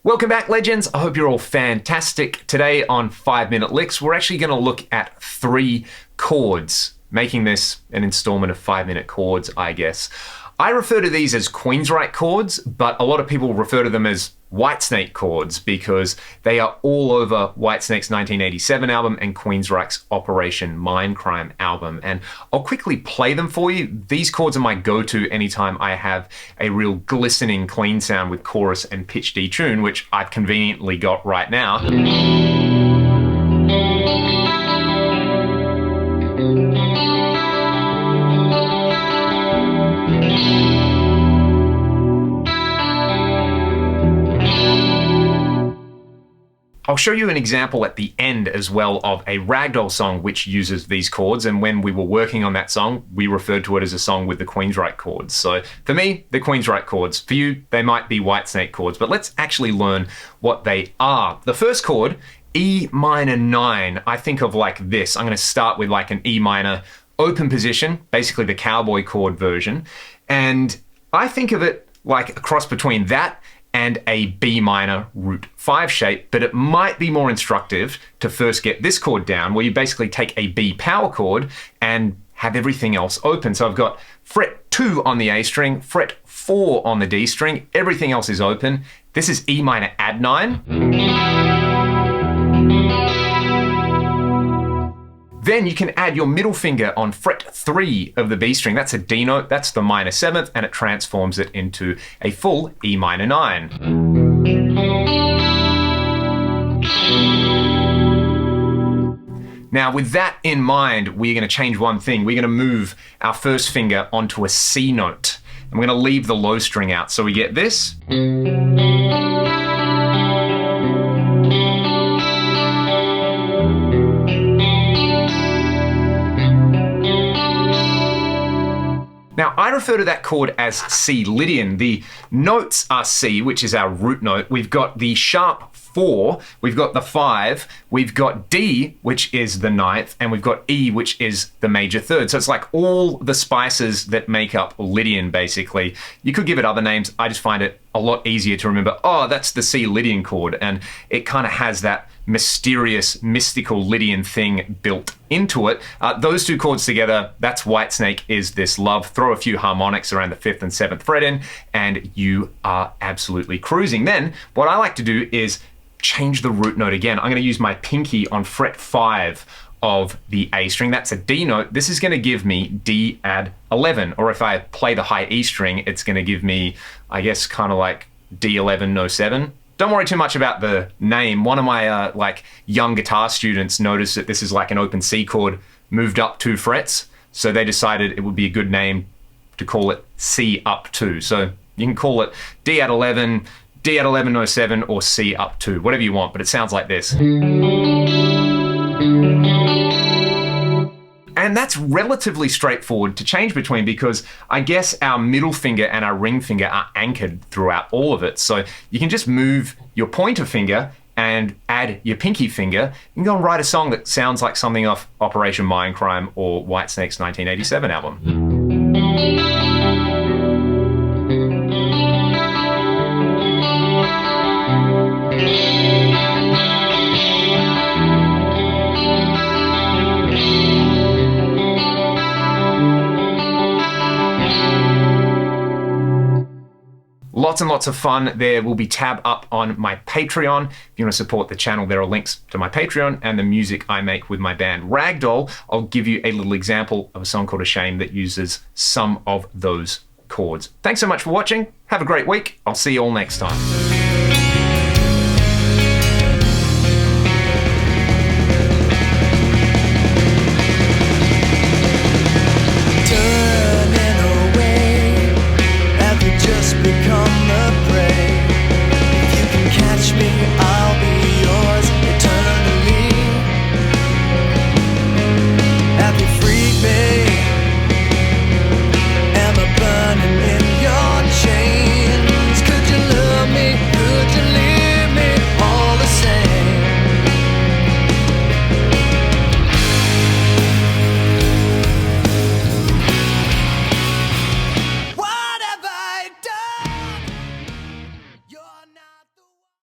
Welcome back, legends. I hope you're all fantastic. Today on 5-Minute Licks, we're actually going to look at 3 chords, making this an installment of 5-minute chords, I guess. I refer to these as Queensryche chords, but a lot of people refer to them as Whitesnake chords because they are all over Whitesnake's 1987 album and Queensryche's Operation Mindcrime album. And I'll quickly play them for you. These chords are my go-to anytime I have a real glistening clean sound with chorus and pitch detune, which I've conveniently got right now. I'll show you an example at the end as well of a Ragdoll song which uses these chords, and when we were working on that song, we referred to it as a song with the Queensryche chords. So for me, the Queensryche chords. For you, they might be Whitesnake chords, but let's actually learn what they are. The first chord, E minor 9, I think of like this. I'm going to start with like an E minor open position, basically the cowboy chord version, and I think of it like a cross between that and a B minor root 5 shape, but it might be more instructive to first get this chord down, where you basically take a B power chord and have everything else open. So I've got fret 2 on the A string, fret 4 on the D string, everything else is open. This is E minor add 9. Then you can add your middle finger on fret 3 of the B string. That's a D note, that's the minor 7th, and it transforms it into a full E minor 9. Now with that in mind, we're going to change one thing. We're going to move our first finger onto a C note. And we're going to leave the low string out. So we get this. Now, I refer to that chord as C Lydian. The notes are C, which is our root note. We've got the sharp 4, we've got the 5, we've got D, which is the 9th, and we've got E, which is the major 3rd. So it's like all the spices that make up Lydian, basically. You could give it other names. I just find it a lot easier to remember, oh, that's the C Lydian chord, and it kind of has that mysterious, mystical Lydian thing built into it. Those 2 chords together, that's Whitesnake Is This Love. Throw a few harmonics around the 5th and 7th fret in, and you are absolutely cruising. Then, what I like to do is change the root note again. I'm going to use my pinky on fret 5 of the A string. That's a D note. This is going to give me D add 11, or if I play the high E string, it's going to give me, I guess, kind of like D11 no 7. Don't worry too much about the name. One of my like young guitar students noticed that this is like an open C chord moved up 2 frets, so they decided it would be a good name to call it C up 2. So you can call it D add 11, D add 11 no 7, or C up 2, whatever you want, but it sounds like this. And that's relatively straightforward to change between because I guess our middle finger and our ring finger are anchored throughout all of it. So you can just move your pointer finger and add your pinky finger. You can go and write a song that sounds like something off Operation Mindcrime or Whitesnake's 1987 album. Lots and lots of fun. There will be tab up on my Patreon. If you want to support the channel, there are links to my Patreon and the music I make with my band Ragdoll. I'll give you a little example of a song called A Shame that uses some of those chords. Thanks so much for watching. Have a great week. I'll see you all next time.